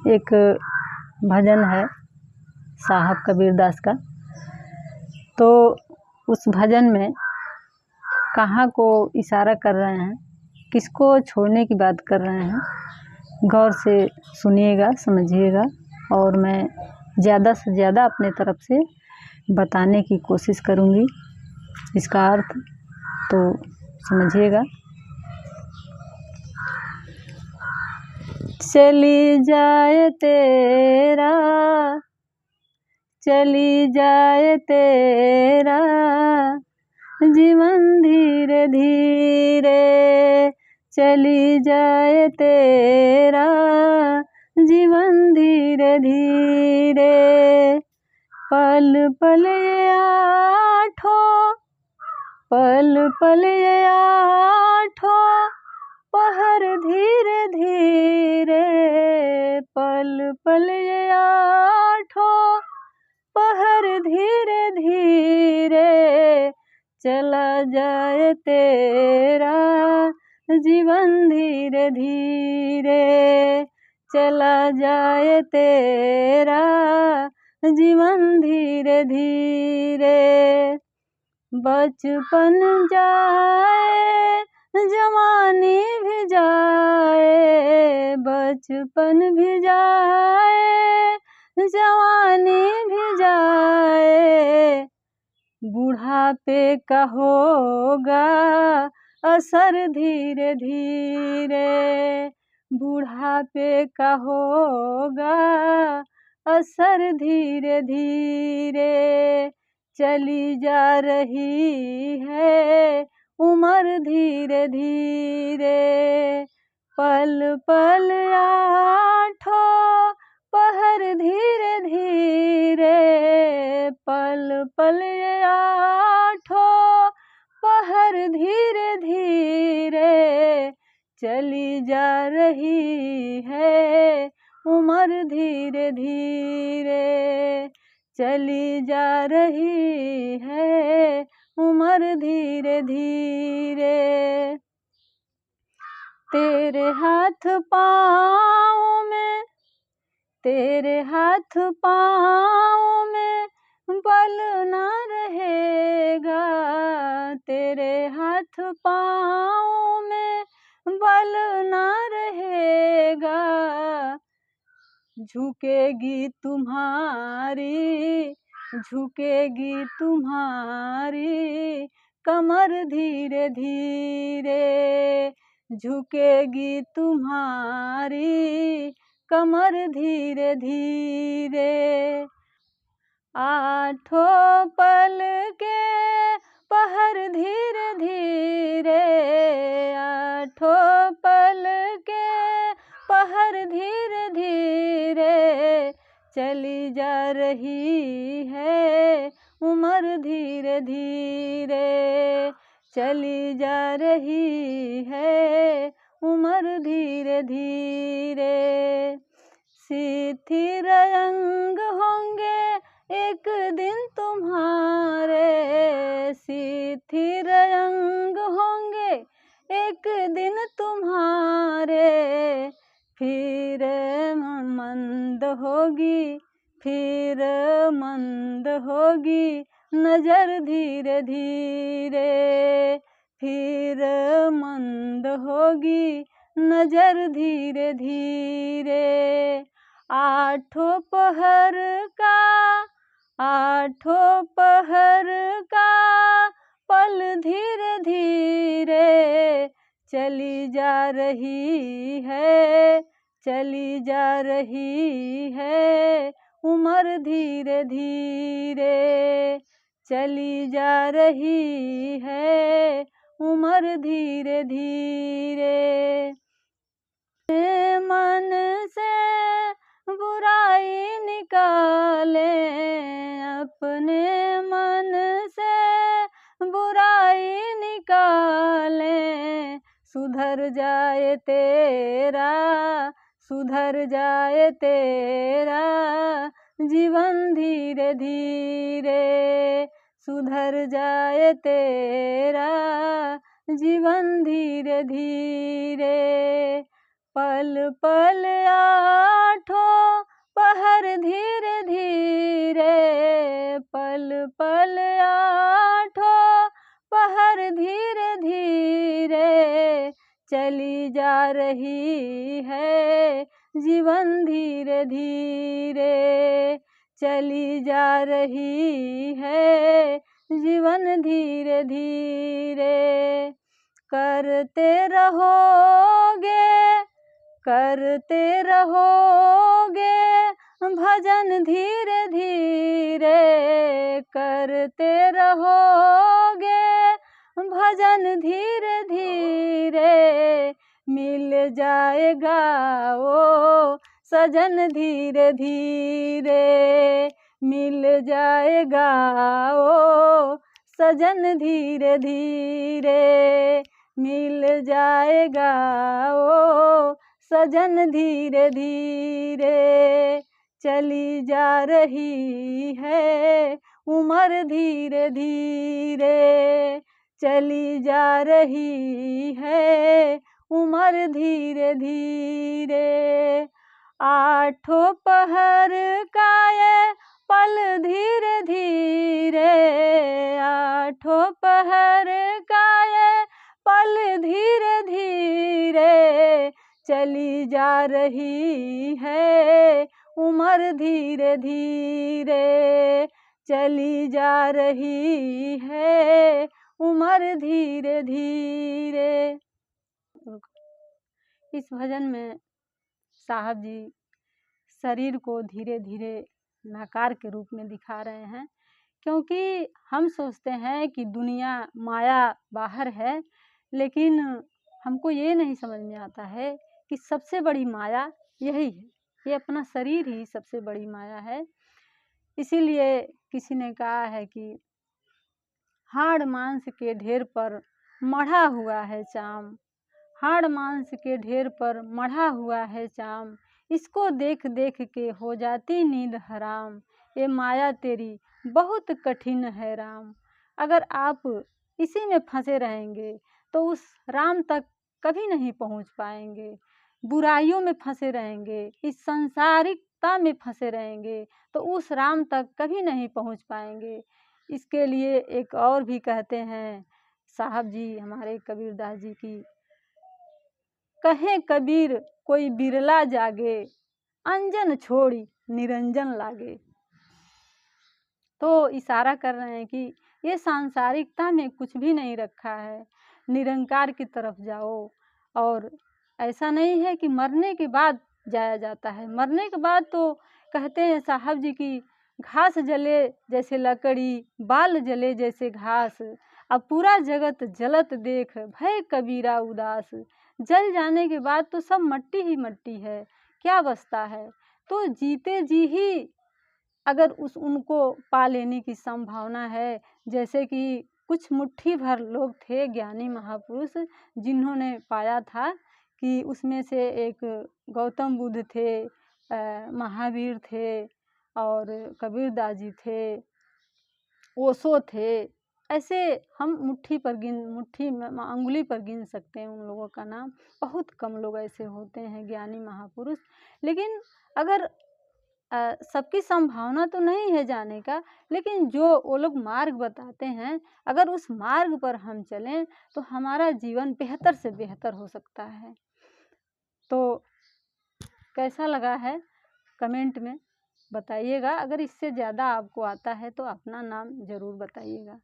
एक भजन है साहब कबीरदास का। तो उस भजन में कहाँ को इशारा कर रहे हैं, किसको छोड़ने की बात कर रहे हैं, गौर से सुनिएगा, समझिएगा। और मैं ज़्यादा से ज़्यादा अपने तरफ से बताने की कोशिश करूँगी इसका अर्थ, तो समझिएगा। चली जाए तेरा, चली जाए तेरा जीवन धीरे धीरे, चली जाए तेरा जीवन धीरे धीरे। पल पल ये आठों, पल पल ये आठों पहर धीरे धीरे, पल पल ये आठों पहर धीरे धीरे। चला जाए तेरा जीवन धीरे धीरे, चला जाए तेरा जीवन धीरे धीरे। बचपन जाए जवानी भी जाए, बचपन भी जाए जवानी भी जाए। बुढ़ापे का होगा असर धीरे धीरे, बुढ़ापे का होगा असर धीरे धीरे। चली जा रही है उम्र धीरे धीरे, पल पल आठों पहर धीरे धीरे, पल पल आठों पहर धीरे धीरे। चली जा रही है उम्र धीरे धीरे, चली जा रही है उम्र धीरे धीरे। तेरे हाथ पाँव में, तेरे हाथ पाँव में बल ना रहेगा, तेरे हाथ पाँव में बल ना रहेगा। झुकेगी तुम्हारी, झुकेगी तुम्हारी कमर धीरे धीरे, झुकेगी तुम्हारी कमर धीरे धीरे। आठों पल के पहर धीरे धीरे, आठों पल के पहर धीरे धीरे। चली जा रही है उम्र धीरे धीरे, चली जा रही है उम्र धीरे धीरे। शिथिल अंग होंगे एक दिन तुम्हारे, शिथिल अंग होंगे एक दिन तुम्हारे। फिर मंद होगी, फिर मंद होगी नजर धीरे धीरे, फिर मंद होगी नजर धीरे धीरे। आठों पहर का, आठों पहर का पल धीरे धीरे। चली जा रही है, चली जा रही है उम्र धीरे धीरे, चली जा रही है उम्र धीरे धीरे। मन से बुराई निकाले, अपने मन से बुराई निकाले। सुधर जाए तेरा, सुधर जाए तेरा जीवन धीरे धीरे, सुधर जाए तेरा जीवन धीरे धीरे। पल पल आठों पल पल आठों पहर धीरे धीरे चली जा रही है, जीवन धीरे धीरे चली जा रही है, जीवन धीरे धीरे। करते रहोगे भजन धीरे धीरे, करते रहोगे भजन धीरे धीरे, मिल जाएगा वो सजन धीरे धीरे, मिल जाएगा वो सजन धीरे धीरे, मिल जाएगा वो सजन धीरे धीरे। चली जा रही है उम्र धीरे धीरे, चली जा रही है उम्र धीरे धीरे। आठों पहर का ये पल धीरे धीरे, आठों पहर का ये पल धीरे धीरे चली जा रही है उम्र धीरे धीरे, चली जा रही है उम्र धीरे धीरे। इस भजन में साहब जी शरीर को धीरे धीरे नकार के रूप में दिखा रहे हैं, क्योंकि हम सोचते हैं कि दुनिया माया बाहर है, लेकिन हमको ये नहीं समझ में आता है कि सबसे बड़ी माया यही है, ये अपना शरीर ही सबसे बड़ी माया है। इसीलिए किसी ने कहा है कि हाड़ मांस के ढेर पर मढ़ा हुआ है चाम, हाड़ मांस के ढेर पर मढ़ा हुआ है चाम, इसको देख देख के हो जाती नींद हराम, ये माया तेरी बहुत कठिन है राम। अगर आप इसी में फंसे रहेंगे तो उस राम तक कभी नहीं पहुंच पाएंगे, बुराइयों में फंसे रहेंगे, इस सांसारिकता में फंसे रहेंगे तो उस राम तक कभी नहीं पहुंच पाएंगे। इसके लिए एक और भी कहते हैं साहब जी हमारे कबीरदास जी की, कहे कबीर कोई बिरला जागे, अंजन छोड़ी निरंजन लागे। तो इशारा कर रहे हैं कि ये सांसारिकता में कुछ भी नहीं रखा है, निरंकार की तरफ जाओ। और ऐसा नहीं है कि मरने के बाद जाया जाता है, मरने के बाद तो कहते हैं साहब जी की घास जले जैसे लकड़ी, बाल जले जैसे घास, अब पूरा जगत जलत देख भय कबीरा उदास। जल जाने के बाद तो सब मट्टी ही मट्टी है, क्या बचता है। तो जीते जी ही अगर उनको पा लेने की संभावना है, जैसे कि कुछ मुट्ठी भर लोग थे ज्ञानी महापुरुष जिन्होंने पाया था कि उसमें से एक गौतम बुद्ध थे, महावीर थे और कबीरदास जी थे, ओशो थे। ऐसे हम मुट्ठी में अंगुली पर गिन सकते हैं उन लोगों का नाम, बहुत कम लोग ऐसे होते हैं ज्ञानी महापुरुष। लेकिन अगर सबकी संभावना तो नहीं है जाने का, लेकिन जो वो लोग मार्ग बताते हैं अगर उस मार्ग पर हम चलें तो हमारा जीवन बेहतर से बेहतर हो सकता है। तो कैसा लगा है कमेंट में बताइएगा, अगर इससे ज़्यादा आपको आता है तो अपना नाम ज़रूर बताइएगा।